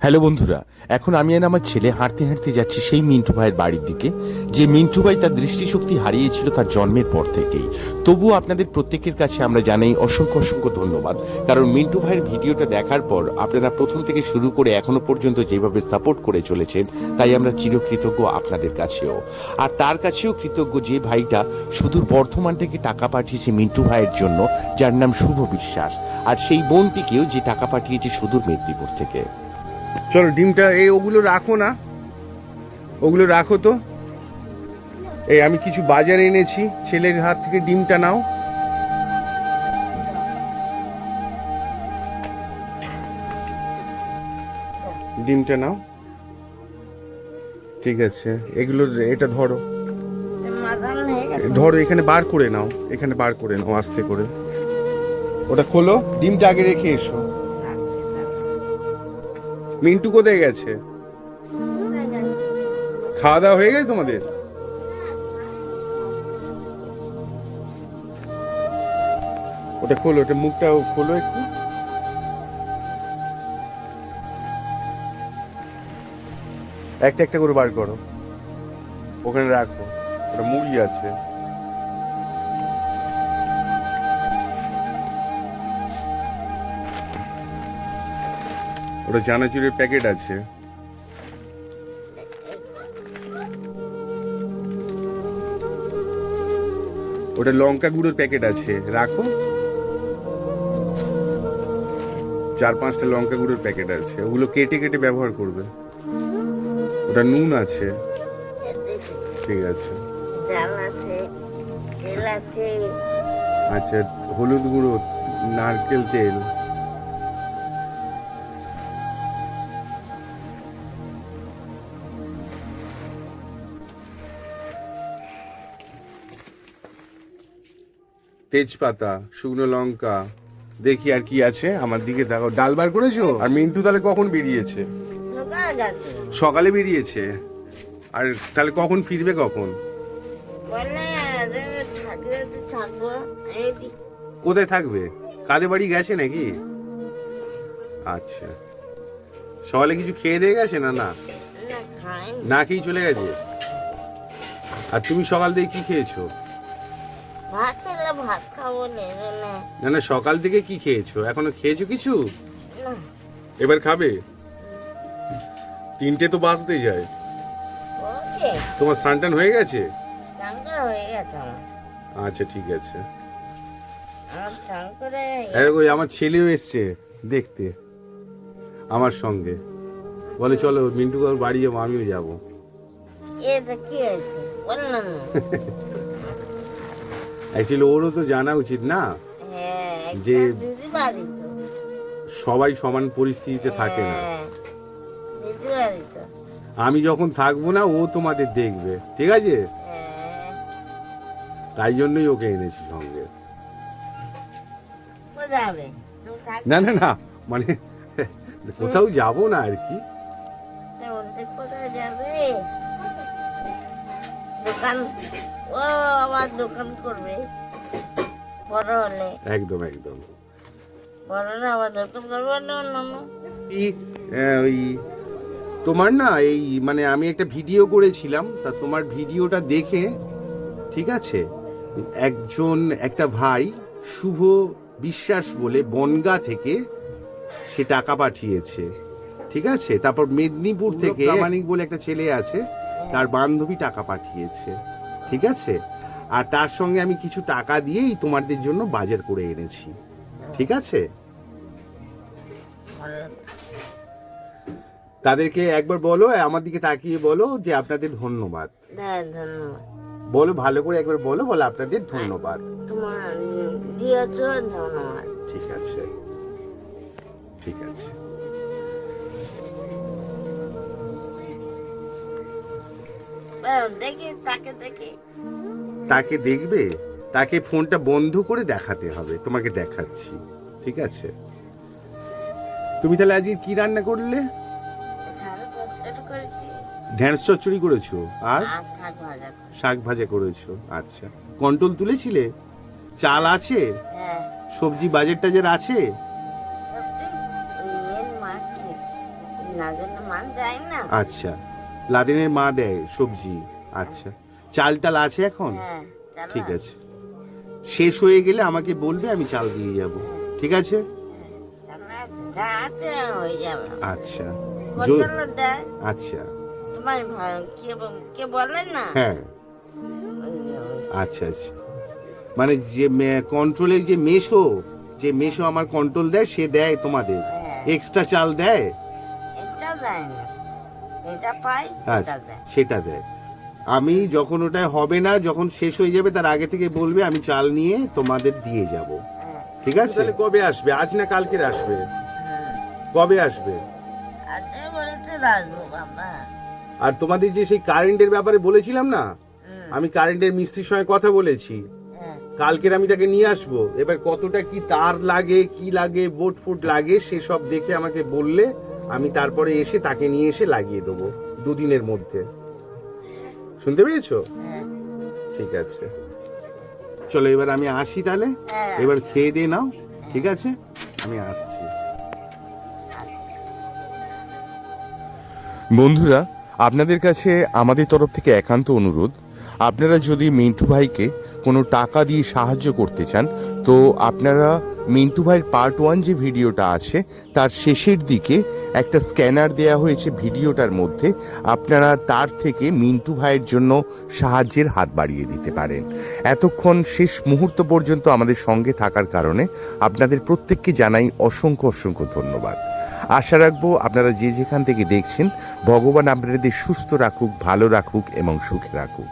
Hello বন্ধুরা, এখন আমি আর আমার ছেলে হাঁটতে হাঁটতে যাচ্ছি সেই মিন্টু ভাইয়ের বাড়ির দিকে। যে মিন্টু ভাই তার দৃষ্টিশক্তি হারিয়েছিল তার জন্মের পর থেকেই। তবুও আপনাদের প্রত্যেকের কাছে আমরা জানাই অসংখ্য অসংখ্য ধন্যবাদ, কারণ মিন্টু ভাইয়ের ভিডিওটা দেখার পর আপনারা প্রথম থেকে শুরু করে এখনো পর্যন্ত যেভাবে সাপোর্ট করে চলেছেন, তাই আমরা চিরকৃতজ্ঞ আপনাদের কাছেও। আর তার কাছেও কৃতজ্ঞ যে ভাইটা সুদূর বর্ধমান থেকে টাকা পাঠিয়েছে মিন্টু ভাইয়ের জন্য, যার নাম শুভ বিশ্বাস, আর সেই বোনটিকেও যে টাকা পাঠিয়েছে সুদূর মেদিনীপুর থেকে। চলো ডিমটা ওগুলো রাখো না, ওগুলো রাখো তো। আমি কিছু বাজার এনেছি, ছেলের হাত থেকে ডিমটা নাও। ডিমটা নাও, ঠিক আছে। এগুলো এটা ধরো, ধরো এখানে বার করে নাও, এখানে বার করে নাও আস্তে করে। ওটা খোলো, ডিমটা আগে রেখে এসো। মিন্টু কোথায় গেছে? খাওয়া দাওয়া হয়ে গেছে তোমাদের? ওটা খোলো, ওটা মুখটা খোলো একটু। একটা একটা করে বার করো, ওখানে রাখো। ওটা মুড়ি আছে। ওটা চানাচুরের প্যাকেট আছে। ওটা লঙ্কা গুঁড়োর প্যাকেট আছে, রাখো। 4-5টা লঙ্কা গুঁড়োর প্যাকেট আছে, ওগুলো কেটে কেটে ব্যবহার করবে। ওটা নুন আছে, ঠিক আছে। আচ্ছা, হলুদ গুঁড়ো, নারকেল তেল, তেজপাতা, শুকনো লঙ্কা। দেখি আর কি আছে, আমার দিকে দেখো। ডাল বার করেছো? আর মিন্টু তাহলে কখন বেরিয়েছে? সকালে বেরিয়েছে। আর তাহলে কখন ফিরবে, কখন? কোথায় থাকবে? কাদের বাড়ি গেছে নাকি? আচ্ছা, সকালে কিছু খেয়ে দিয়ে গেছে? না না, না খেয়ে চলে গেছে। আর তুমি সকাল থেকে কি খেয়েছো? ভাত খাবো না না, সকাল থেকে কি খেয়েছো? এখনো খেয়েছো কিছু? এবার খাবে? 3টে তো বাজতে যায়। তোমার স্নান হয়ে গেছে? আচ্ছা, ঠিক আছে। আমার ছেলেও এসছে দেখতে আমার সঙ্গে, বলে চলো মিন্টু কাকুর বাড়ি যাবো, আমিও যাবো। অ্যাকচুয়ালি ওরও তো জানা উচিত না যে সবাই সমান পরিস্থিতিতে থাকে না। আমি যখন থাকবো না, ও তোমাদের দেখবে, ঠিক আছে? তাই জন্যই ওকে এনেছি সঙ্গে। না না না, মানে কোথাও যাবো না আর কি। কোথায় যাবে? দোকান, ও আবার দোকান করবে বড় হলে। একদম একদম, বড় না আবার দোকান করবে না। ওই তোমার না, মানে আমি একটা ভিডিও করেছিলাম, তা তোমার ভিডিওটা দেখে, ঠিক আছে, একটা ভাই শুভ বিশ্বাস বলে বনগা থেকে সে টাকা পাঠিয়েছে, ঠিক আছে। তারপর মেদিনীপুর থেকে প্রামাণিক বলে একটা ছেলে আছে, তার বান্ধবী টাকা পাঠিয়েছে, ঠিক আছে। আর তার সঙ্গে আমি কিছু টাকা দিয়েই তোমাদের জন্য বাজার করে এনেছি, ঠিক আছে। তাদেরকে একবার বলো, আমার দিকে তাকিয়ে বলো যে আপনাদের ধন্যবাদ। ধন্যবাদ বলো, ভালো করে একবার বলো, বলো আপনাদের ধন্যবাদ। তোমার দিয়েছো, ধন্যবাদ। ঠিক আছে, ঠিক আছে। দেখি তাকে, দেখি তাকে দেখবে, তাকে ফোনটা বন্ধ করে দেখাতে হবে। তোমাকে দেখাচ্ছি, ঠিক আছে। তুমি তাহলে আজকে কি রান্না করলে? ঢেঁড়স চচ্চড়ি করেছো, আর শাক ভাজা করেছো। আচ্ছা, কন্ট্রোল তুলেছিলে? চাল আছে? সবজি বাজার টাজার আছে? নাজের মান যায় না। আচ্ছা, লাদেনের মা দেয় সবজি। আচ্ছা, চাল টাল আছে এখন? হ্যাঁ, চাল ঠিক আছে। আছে, শেষ হয়ে গেলে আমাকে বলবে, আমি চাল দিয়ে যাব। ঠিক আছে? চাল আছে, যা আছে হয়ে যাবে। আচ্ছা কতগুলো দেয়? আচ্ছা তোমার কে বলে না? হ্যাঁ, ওই আচ্ছা আচ্ছা, মানে যে কন্ট্রোলের যে মেশো আমার কন্ট্রোল দেয়, সে দেয় তোমাদের হ্যাঁ। এক্সট্রা চাল দেয়? এটা দেয় না, এটা পাই আচ্ছা, সেটা দেয়। সেটা দেয়। আমি যখন ওটা হবে না, যখন শেষ হয়ে যাবে তার আগে থেকে বলবে, আমি চাল নিয়ে তোমাদের দিয়ে যাব। হ্যাঁ, ঠিক আছে? তাহলে কবে আসবে? আজ না কালকের আসবে? হ্যাঁ। কবে আসবে? আজকে বলেছে রাজু বাবা। আর তোমাদের যে সেই কারেন্টের ব্যাপারে বলেছিলাম না, হুম, আমি কারেন্টের মিস্ত্রির সঙ্গে কথা বলেছি। হ্যাঁ, কালকের আমি তাকে নিয়ে আসবো। এবার কতটা কি তার লাগে, কি লাগে, বোর্ড ফুট লাগে, সেসব দেখে আমাকে বললে আমি তারপরে এসে তাকে নিয়ে এসে লাগিয়ে দেবো 2 দিনের মধ্যে। শুনতে পেয়েছো? হ্যাঁ, ঠিক আছে, চলো এবার আমি আসি তাহলে। হ্যাঁ। এবার খেয়ে দিয়ে নাও। ঠিক আছে, আমি আসছি। বন্ধুরা, আপনাদের কাছে আমাদের তরফ থেকে একান্ত অনুরোধ, আপনারা যদি মিন্টু ভাইকে কোনো টাকা দিয়ে সাহায্য করতে চান, তো আপনারা মিন্টু ভাইয়ের পার্ট 1 যে ভিডিওটা আছে তার শেষের দিকে একটা স্ক্যানার দেয়া হয়েছে ভিডিওটার মধ্যে, আপনারা তার থেকে মিন্টু ভাইয়ের জন্য সাহায্যের হাত বাড়িয়ে দিতে পারেন। এতক্ষণ শেষ মুহূর্ত পর্যন্ত আমাদের সঙ্গে থাকার কারণে আপনাদের প্রত্যেককে জানাই অসংখ্য অসংখ্য ধন্যবাদ। আশা রাখবো আপনারা যে যেখান থেকে দেখছেন, ভগবান আপনাদের সুস্থ রাখুক, ভালো রাখুক এবং সুখে রাখুক।